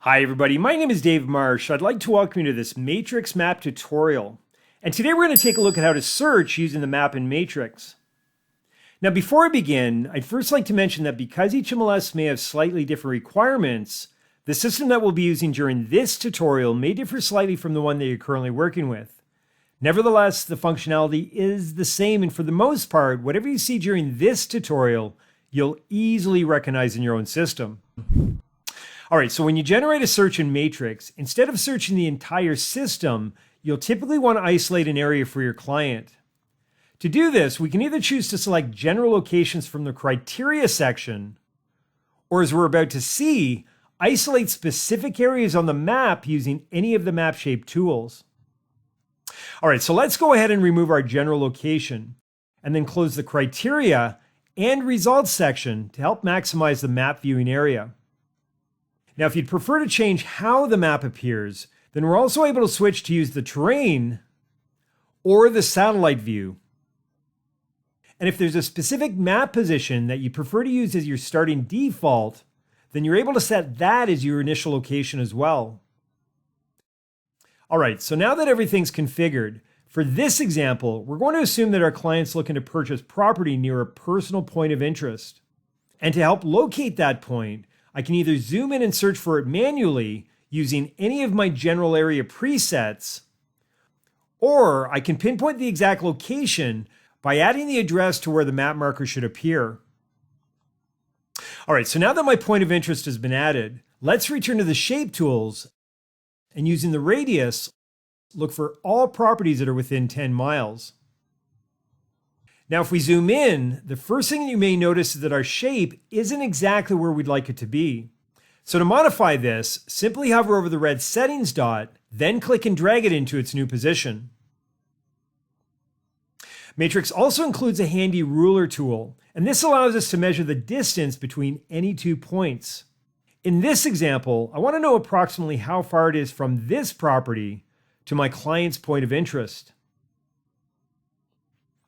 Hi everybody, my name is Dave Marsh. I'd like to welcome you to this matrix map tutorial. And today we're going to take a look at how to search using the map in matrix. Now before I begin, I'd first like to mention that because each MLS may have slightly different requirements, the system that we'll be using during this tutorial may differ slightly from the one that you're currently working with. Nevertheless, the functionality is the same, and for the most part, whatever you see during this tutorial, you'll easily recognize in your own system. All right, so when you generate a search in Matrix, instead of searching the entire system, you'll typically want to isolate an area for your client. To do this, we can either choose to select general locations from the criteria section, or as we're about to see, isolate specific areas on the map using any of the map shape tools. All right, so let's go ahead and remove our general location, and then close the criteria and results section to help maximize the map viewing area. Now, if you'd prefer to change how the map appears, then we're also able to switch to use the terrain or the satellite view. And if there's a specific map position that you prefer to use as your starting default, then you're able to set that as your initial location as well. All right, so now that everything's configured, for this example, we're going to assume that our client's looking to purchase property near a personal point of interest. And to help locate that point, I can either zoom in and search for it manually using any of my general area presets, or I can pinpoint the exact location by adding the address to where the map marker should appear. All right, so now that my point of interest has been added, let's return to the shape tools and using the radius, look for all properties that are within 10 miles. Now, if we zoom in, the first thing that you may notice is that our shape isn't exactly where we'd like it to be. So to modify this, simply hover over the red settings dot, then click and drag it into its new position. Matrix also includes a handy ruler tool, and this allows us to measure the distance between any 2 points. In this example, I want to know approximately how far it is from this property to my client's point of interest.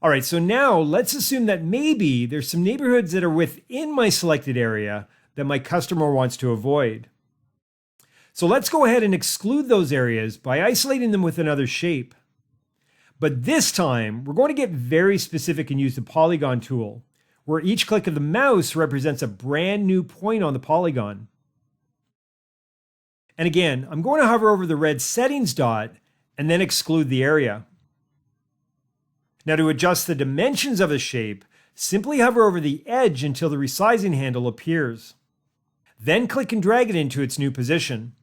All right, so now let's assume that maybe there's some neighborhoods that are within my selected area that my customer wants to avoid. So let's go ahead and exclude those areas by isolating them with another shape. But this time, we're going to get very specific and use the polygon tool, where each click of the mouse represents a brand new point on the polygon. And again, I'm going to hover over the red settings dot and then exclude the area. Now to adjust the dimensions of a shape, simply hover over the edge until the resizing handle appears. Then click and drag it into its new position.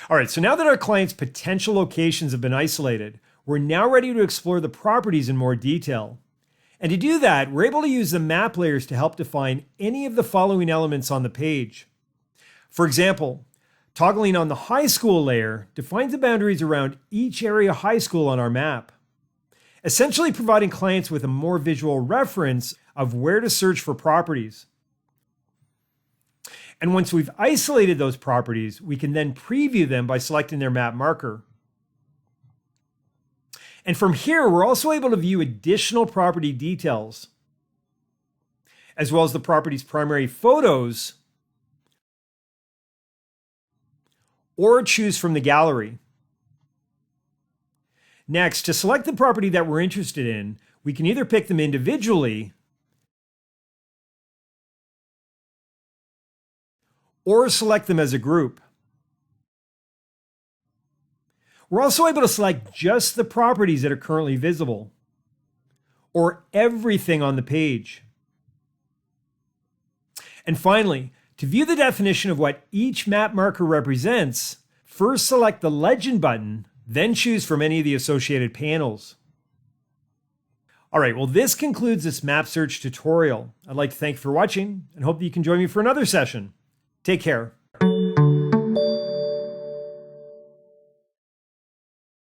All right, so now that our client's potential locations have been isolated, we're now ready to explore the properties in more detail. And to do that, we're able to use the map layers to help define any of the following elements on the page. For example, toggling on the high school layer defines the boundaries around each area high school on our map, essentially providing clients with a more visual reference of where to search for properties. And once we've isolated those properties, we can then preview them by selecting their map marker. And from here, we're also able to view additional property details, as well as the property's primary photos, or choose from the gallery. Next, to select the property that we're interested in, we can either pick them individually or select them as a group. We're also able to select just the properties that are currently visible, or everything on the page. And finally, to view the definition of what each map marker represents, first select the Legend button, then choose from any of the associated panels. All right, well, this concludes this map search tutorial. I'd like to thank you for watching and hope that you can join me for another session. Take care.